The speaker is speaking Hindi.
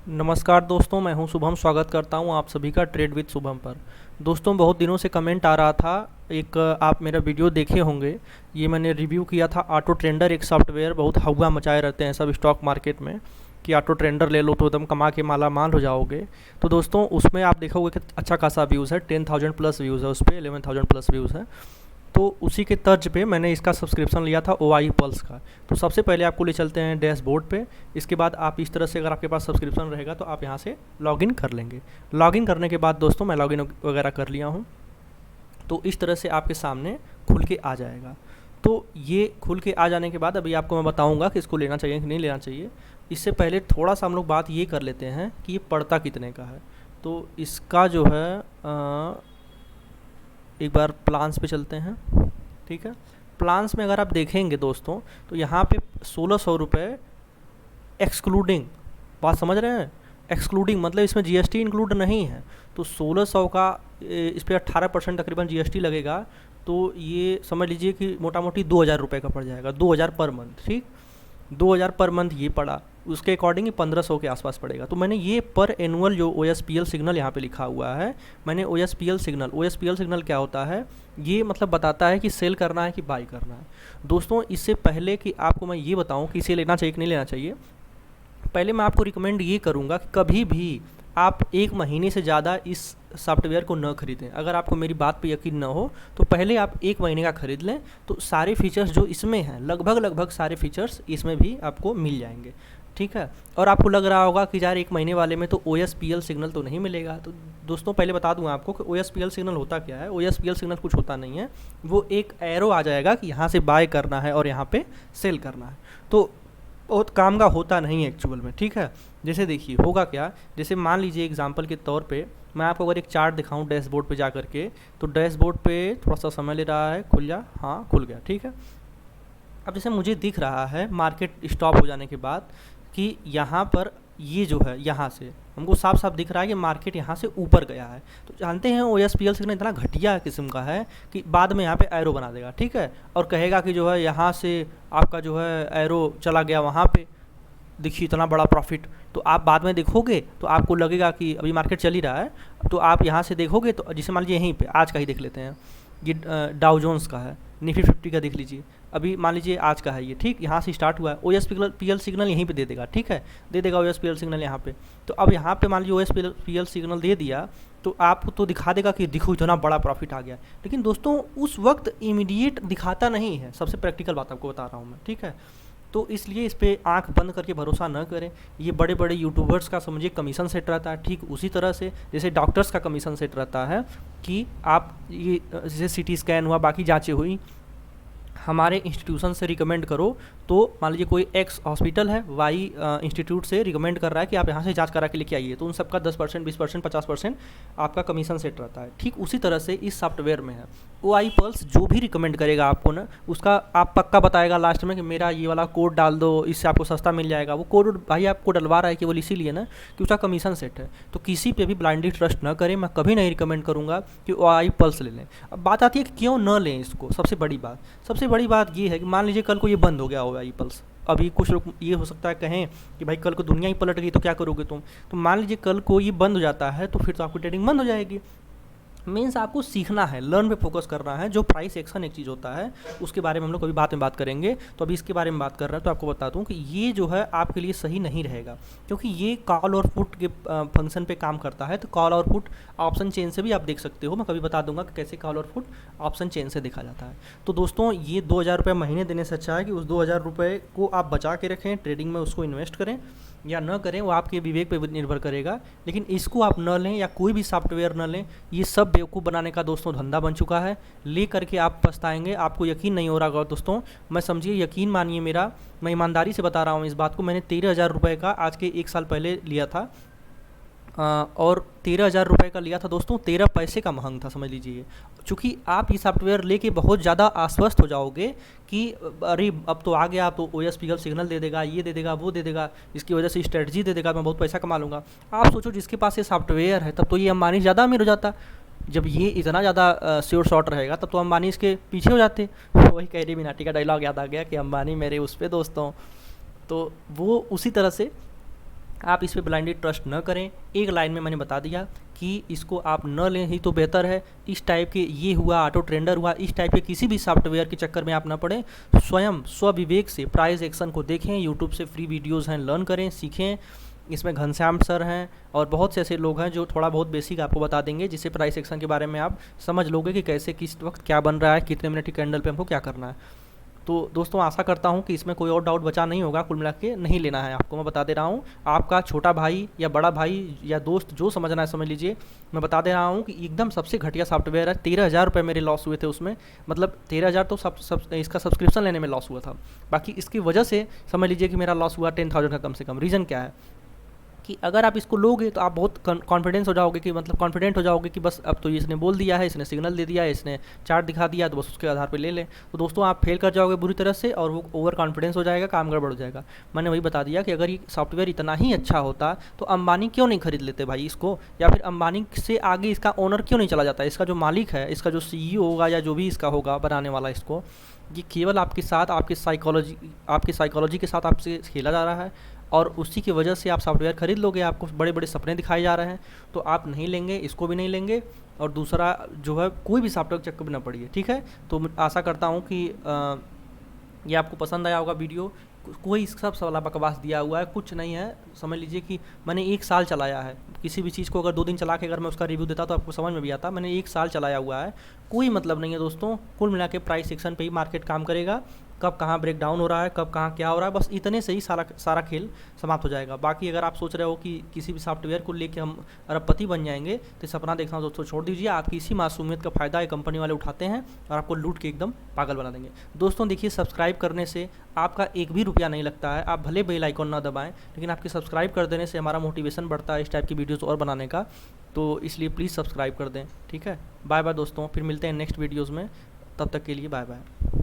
नमस्कार दोस्तों, मैं हूं शुभम। स्वागत करता हूं आप सभी का ट्रेड विद शुभम पर। दोस्तों, बहुत दिनों से कमेंट आ रहा था। एक आप मेरा वीडियो देखे होंगे। ये मैंने रिव्यू किया था ऑटो ट्रेंडर, एक सॉफ्टवेयर बहुत हवा मचाए रहते हैं सब स्टॉक मार्केट में कि ऑटो ट्रेंडर ले लो तो एकदम कमा के माला माल हो जाओगे। तो दोस्तों, उसमें आप देखोगे कि अच्छा खासा व्यूज़ है, 10,000 प्लस व्यूज़ है, उस पर 11,000 प्लस व्यूज़ है। तो उसी के तर्ज पे मैंने इसका सब्सक्रिप्शन लिया था ओ आई पल्स का। तो सबसे पहले आपको ले चलते हैं डैशबोर्ड पे। इसके बाद आप इस तरह से, अगर आपके पास सब्सक्रिप्शन रहेगा तो आप यहाँ से लॉगिन कर लेंगे। लॉगिन करने के बाद दोस्तों, मैं लॉगिन वगैरह कर लिया हूँ। तो इस तरह से आपके सामने खुल के आ जाएगा। तो ये खुल के आ जाने के बाद अभी आपको मैं बताऊँगा कि इसको लेना चाहिए कि नहीं लेना चाहिए। इससे पहले थोड़ा सा हम लोग बात ये कर लेते हैं कि ये पड़ता कितने का है। तो इसका जो है एक बार प्लान्स पे चलते हैं। ठीक है, प्लान्स में अगर आप देखेंगे दोस्तों, तो यहाँ पे 1600 रुपये एक्सक्लूडिंग, बात समझ रहे हैं? एक्सक्लूडिंग मतलब इसमें जीएसटी इंक्लूड नहीं है। तो 1600 का इस पर 18% तकरीबन जीएसटी लगेगा। तो ये समझ लीजिए कि मोटा मोटी 2,000 रुपये का पड़ जाएगा, 2,000 पर मंथ। ठीक, 2,000 पर मंथ ये पड़ा। उसके अकॉर्डिंग 1,500 के आसपास पड़ेगा। तो मैंने ये पर एनुअल जो O S P L signal यहाँ पे लिखा हुआ है, मैंने O S P L signal क्या होता है, ये मतलब बताता है कि सेल करना है कि बाई करना है। दोस्तों, इससे पहले कि आपको मैं ये बताऊँ कि इसे लेना चाहिए कि नहीं लेना चाहिए, पहले मैं आपको रिकमेंड ये करूँगा कि कभी भी आप 1 महीने से ज़्यादा इस सॉफ्टवेयर को न खरीदें। अगर आपको मेरी बात पे यकीन न हो तो पहले आप 1 महीने का खरीद लें, तो सारे फीचर्स जो इसमें हैं, लगभग सारे फीचर्स इसमें भी आपको मिल जाएंगे। ठीक है, और आपको लग रहा होगा कि यार 1 महीने वाले में तो O S P L signal तो नहीं मिलेगा। तो दोस्तों, पहले बता दूं आपको कि O S P L signal होता क्या है। O S P L signal कुछ होता नहीं है, वो एक एरो आ जाएगा कि यहाँ से बाय करना है और यहाँ पे सेल करना है। तो बहुत काम का होता नहीं है एक्चुअल में। ठीक है, जैसे देखिए होगा क्या, जैसे मान लीजिए एग्जांपल के तौर पे मैं आपको अगर एक चार्ट दिखाऊं डैशबोर्ड पे जा करके, तो डैशबोर्ड पे थोड़ा सा समय ले रहा है, खुल जा, हाँ खुल गया। ठीक है, अब जैसे मुझे दिख रहा है मार्केट स्टॉप हो जाने के बाद कि यहाँ पर ये जो है, यहाँ से हमको साफ साफ दिख रहा है कि मार्केट यहाँ से ऊपर गया है। तो जानते हैं O S P L signal इतना घटिया किस्म का है कि बाद में यहाँ पे एरो बना देगा। ठीक है, और कहेगा कि जो है यहाँ से आपका जो है एरो चला गया वहाँ पे, देखिए इतना बड़ा प्रॉफिट। तो आप बाद में देखोगे तो आपको लगेगा कि अभी मार्केट चल ही रहा है, तो आप यहाँ से देखोगे तो जैसे मान लीजिए यहीं पे आज का ही देख लेते हैं, ये डाउ जोन्स का है, निफ्टी 50 का देख लीजिए। अभी मान लीजिए आज का है ये, ठीक, यहाँ से स्टार्ट हुआ है। O S P L signal यहीं पे दे देगा। ठीक है, दे देगा O S P L signal यहाँ पे। तो अब यहाँ पे मान लीजिए O S P L signal दे दिया, तो आपको तो दिखा देगा कि देखो इतना बड़ा प्रॉफिट आ गया। लेकिन दोस्तों, उस वक्त इमीडिएट दिखाता नहीं है, सबसे प्रैक्टिकल बात आपको बता रहा हूँ मैं। ठीक है, तो इसलिए इस पर आंख बंद करके भरोसा न करें। ये बड़े बड़े यूट्यूबर्स का समझिए कमीशन सेट रहता है, ठीक उसी तरह से जैसे डॉक्टर्स का कमीशन सेट रहता है कि आप ये जैसे सीटी स्कैन हुआ, बाकी जांचें हुई, हमारे इंस्टीट्यूशन से रिकमेंड करो। तो मान लीजिए कोई एक्स हॉस्पिटल है, वाई इंस्टीट्यूट से रिकमेंड कर रहा है कि आप यहाँ से जांच करा के लेके आइए, तो उन सबका 10%, 20%, 50% आपका कमीशन सेट रहता है। ठीक उसी तरह से इस सॉफ्टवेयर में है। ओ आई पल्स जो भी रिकमेंड करेगा आपको ना, उसका आप पक्का बताएगा लास्ट में कि मेरा ये वाला कोड डाल दो, इससे आपको सस्ता मिल जाएगा। वो कोड भाई आपको डलवा रहा है केवल इसीलिए ना कि उसका कमीशन सेट है। तो किसी पे भी ब्लाइंडली ट्रस्ट न करें। मैं कभी नहीं रिकमेंड करूँगा कि ओ आई पल्स ले लें। अब बात आती है कि क्यों न लें इसको। सबसे बड़ी बात ये है कि मान लीजिए कल को ये बंद हो गया होगा ई पल्स। अभी कुछ लोग ये हो सकता है कहें कि भाई कल को दुनिया ही पलट गई तो क्या करोगे तुम। तो मान लीजिए कल को ये बंद हो जाता है, तो फिर तो आपकी ट्रेडिंग बंद हो जाएगी। मीन्स आपको सीखना है, लर्न पे फोकस करना है। जो प्राइस एक्शन एक चीज़ होता है, उसके बारे में हम लोग कभी बात में बात करेंगे। तो अभी इसके बारे में बात कर रहे हैं, तो आपको बता दूं कि ये जो है आपके लिए सही नहीं रहेगा, क्योंकि ये कॉल और पुट के फंक्शन पे काम करता है। तो कॉल और पुट ऑप्शन चेन से भी आप देख सकते हो। मैं कभी बता दूंगा कि कैसे कॉल और पुट ऑप्शन चेन से देखा जाता है। तो दोस्तों, ये 2,000 रुपये महीने देने से अच्छा है कि उस 2,000 रुपये को आप बचा के रखें, ट्रेडिंग में उसको इन्वेस्ट करें या न करें, वो आपके विवेक पे निर्भर करेगा। लेकिन इसको आप न लें या कोई भी सॉफ्टवेयर न लें। ये सब बेवकूफ़ बनाने का दोस्तों धंधा बन चुका है। ले करके आप पछताएंगे। आपको यकीन नहीं हो रहा होगा दोस्तों, मैं समझिए यकीन मानिए मेरा, मैं ईमानदारी से बता रहा हूँ इस बात को। मैंने 13,000 रुपये का आज के 1 साल पहले लिया था, और 13,000 रुपये का लिया था दोस्तों, 13 पैसे का महंग था समझ लीजिए। चूँकि आप ये सॉफ्टवेयर लेके बहुत ज़्यादा आश्वस्त हो जाओगे कि अरे अब तो आ गया, तो O S P L signal दे देगा, ये दे देगा, वो दे देगा, इसकी वजह से स्ट्रेटजी दे देगा, मैं बहुत पैसा कमा लूँगा। आप सोचो जिसके पास ये सॉफ्टवेयर है, तब तो ये अंबानी ज़्यादा अमीर हो जाता। जब ये इतना ज़्यादा श्योर शॉट रहेगा, तब तो अंबानी इसके पीछे हो जाते। वही कैरी मिनाटी का डायलॉग याद आ गया कि अंबानी मेरे उस पे दोस्तों। तो वो उसी तरह से आप इस पे ब्लाइंडली ट्रस्ट न करें। एक लाइन में मैंने बता दिया कि इसको आप न लें ही तो बेहतर है। इस टाइप के ये हुआ, ऑटो ट्रेंडर हुआ, इस टाइप के किसी भी सॉफ्टवेयर के चक्कर में आप ना पड़ें। स्वयं स्वविवेक से प्राइस एक्शन को देखें, यूट्यूब से फ्री वीडियोज़ हैं, लर्न करें, सीखें। इसमें घनश्याम सर हैं और बहुत से ऐसे लोग हैं जो थोड़ा बहुत बेसिक आपको बता देंगे, जिससे प्राइस एक्शन के बारे में आप समझ लोगे कि कैसे किस वक्त क्या बन रहा है, कितने मिनट की कैंडल पे हमको क्या करना है। तो दोस्तों आशा करता हूँ कि इसमें कोई और डाउट बचा नहीं होगा। कुल मिला के नहीं लेना है आपको, मैं बता दे रहा हूँ। आपका छोटा भाई या बड़ा भाई या दोस्त जो समझना है समझ लीजिए। मैं बता दे रहा हूँ कि एकदम सबसे घटिया सॉफ्टवेयर है। 13,000 रुपये मेरे लॉस हुए थे उसमें, मतलब 13,000 तो इसका सब्सक्रिप्शन लेने में लॉस हुआ था। बाकी इसकी वजह से समझ लीजिए कि मेरा लॉस हुआ 10,000 का कम से कम। रीज़न क्या है कि अगर आप इसको लोगे तो आप बहुत कॉन्फिडेंस हो जाओगे, कि मतलब कॉन्फिडेंट हो जाओगे कि बस अब तो इसने बोल दिया है, इसने सिग्नल दे दिया है, इसने चार्ट दिखा दिया, तो बस उसके आधार पे ले लें। तो दोस्तों आप फेल कर जाओगे बुरी तरह से और वो ओवर कॉन्फिडेंस हो जाएगा, काम गड़बड़ हो जाएगा। मैंने वही बता दिया कि अगर ये सॉफ्टवेयर इतना ही अच्छा होता तो अंबानी क्यों नहीं खरीद लेते भाई इसको, या फिर अंबानी से आगे इसका ओनर क्यों नहीं चला जाता। इसका जो मालिक है, इसका जो CEO होगा या जो भी इसका होगा बनाने वाला इसको, ये केवल आपके साथ आपकी साइकोलॉजी के साथ आपसे खेला जा रहा है और उसी की वजह से आप सॉफ्टवेयर खरीद लोगे। आपको बड़े बड़े सपने दिखाए जा रहे हैं तो आप नहीं लेंगे, इसको भी नहीं लेंगे। और दूसरा जो है, कोई भी सॉफ्टवेयर चक्कर में ना पड़िए, ठीक है। तो मैं आशा करता हूँ कि ये आपको पसंद आया होगा वीडियो। कोई सब सवाल बकवास दिया हुआ है, कुछ नहीं है। समझ लीजिए कि मैंने 1 साल चलाया है। किसी भी चीज़ को अगर 2 दिन चला के अगर मैं उसका रिव्यू देता तो आपको समझ में भी आता। मैंने 1 साल चलाया हुआ है, कोई मतलब नहीं है दोस्तों। कुल मिला के प्राइस एक्शन पे ही मार्केट काम करेगा। कब कहाँ ब्रेक डाउन हो रहा है, कब कहाँ क्या हो रहा है, बस इतने से ही सारा खेल समाप्त हो जाएगा। बाकी अगर आप सोच रहे हो कि किसी भी सॉफ्टवेयर को लेके हम अरबपति बन जाएंगे तो सपना देखना दोस्तों छोड़ दीजिए। आपकी इसी मासूमियत का फ़ायदा ये कंपनी वाले उठाते हैं और आपको लूट के एकदम पागल बना देंगे। दोस्तों देखिए, सब्सक्राइब करने से आपका एक भी रुपया नहीं लगता है। आप भले बेल आइकॉन ना दबाएं, लेकिन आपके सब्सक्राइब कर देने से हमारा मोटिवेशन बढ़ता है इस टाइप की वीडियोज़ और बनाने का। तो इसलिए प्लीज़ सब्सक्राइब कर दें, ठीक है। बाय बाय दोस्तों, फिर मिलते हैं नेक्स्ट वीडियोज़ में। तब तक के लिए बाय बाय।